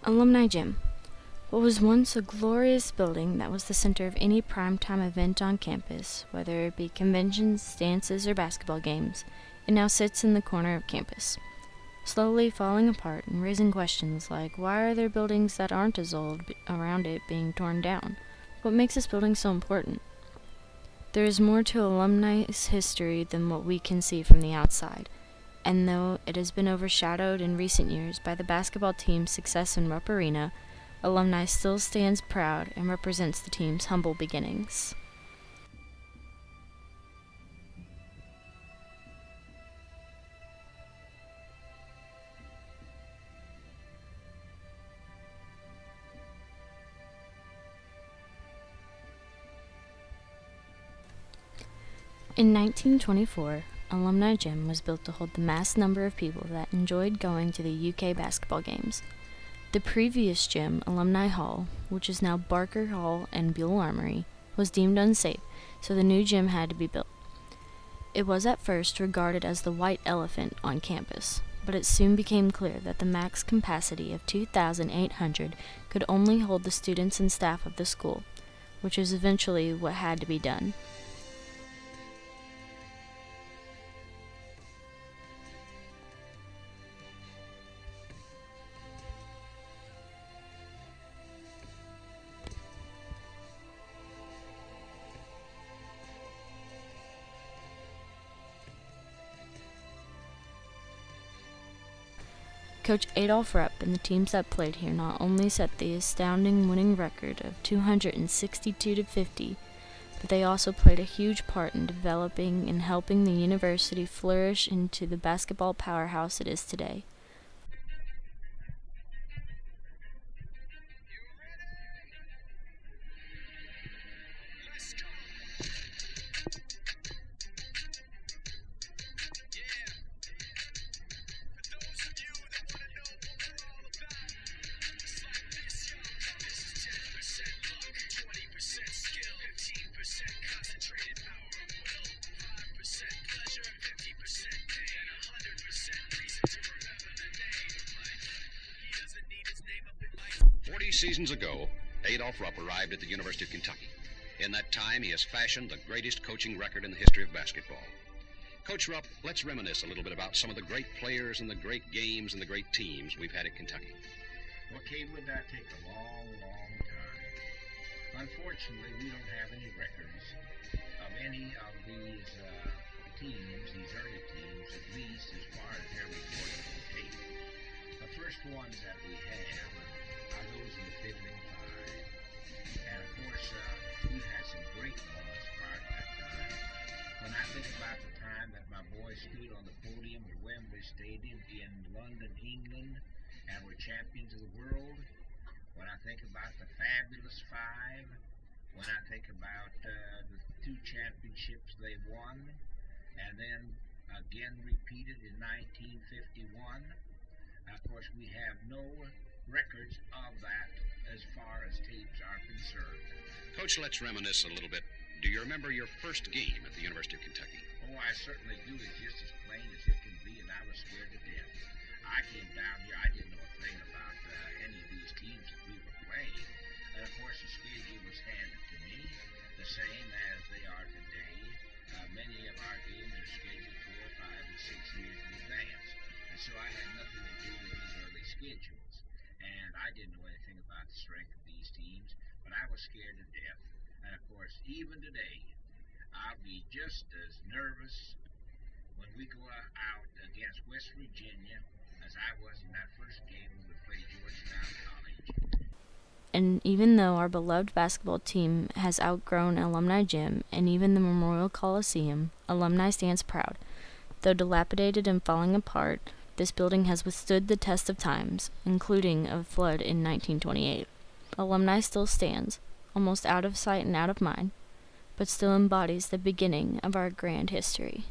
Alumni Gym. What was once a glorious building that was the center of any primetime event on campus, whether it be conventions, dances, or basketball games, it now sits in the corner of campus, slowly falling apart and raising questions like, why are there buildings that aren't as old around it being torn down? What makes this building so important? There is more to alumni's history than what we can see from the outside, and though it has been overshadowed in recent years by the basketball team's success in Rupp Arena, alumni still stands proud and represents the team's humble beginnings. In 1924, Alumni Gym was built to hold the mass number of people that enjoyed going to the UK basketball games. The previous gym, Alumni Hall, which is now Barker Hall and Buell Armory, was deemed unsafe, so the new gym had to be built. It was at first regarded as the white elephant on campus, but it soon became clear that the max capacity of 2,800 could only hold the students and staff of the school, which is eventually what had to be done. Coach Adolph Rupp and the teams that played here not only set the astounding winning record of 262-50, but they also played a huge part in developing and helping the university flourish into the basketball powerhouse it is today. Seasons ago, Adolph Rupp arrived at the University of Kentucky. In that time, he has fashioned the greatest coaching record in the history of basketball. Coach Rupp, let's reminisce a little bit about some of the great players and the great games and the great teams we've had at Kentucky. Okay, would that take a long, long time? Unfortunately, we don't have any records of any of these teams, these early teams, at least as far as they're recorded on tape. The first ones that we have are those in the Fiddling Five. And of course, we've had some great ones prior to that time. When I think about the time that my boys stood on the podium at Wembley Stadium in London, England, and were champions of the world, when I think about the Fabulous Five, when I think about the two championships they won, and then again repeated in 1951, of course, we have no records of that as far as tapes are concerned. Coach, let's reminisce a little bit. Do you remember your first game at the University of Kentucky? Oh, I certainly do. It's just as plain as it can be, and I was scared to death. I came down here, I didn't know a thing about any of these teams that we were playing. And of course, the schedule was handed to me, the same as they are today. Many of our games are scheduled 4, 5, and 6 years in advance. And so I had nothing to do with these early schedules. And I didn't know anything about the strength of these teams, but I was scared to death. And of course, even today, I'll be just as nervous when we go out against West Virginia as I was in that first game when we played Georgetown College. And even though our beloved basketball team has outgrown Alumni Gym and even the Memorial Coliseum, Alumni stands proud. Though dilapidated and falling apart, this building has withstood the test of times, including a flood in 1928. Alumni still stands, almost out of sight and out of mind, but still embodies the beginning of our grand history.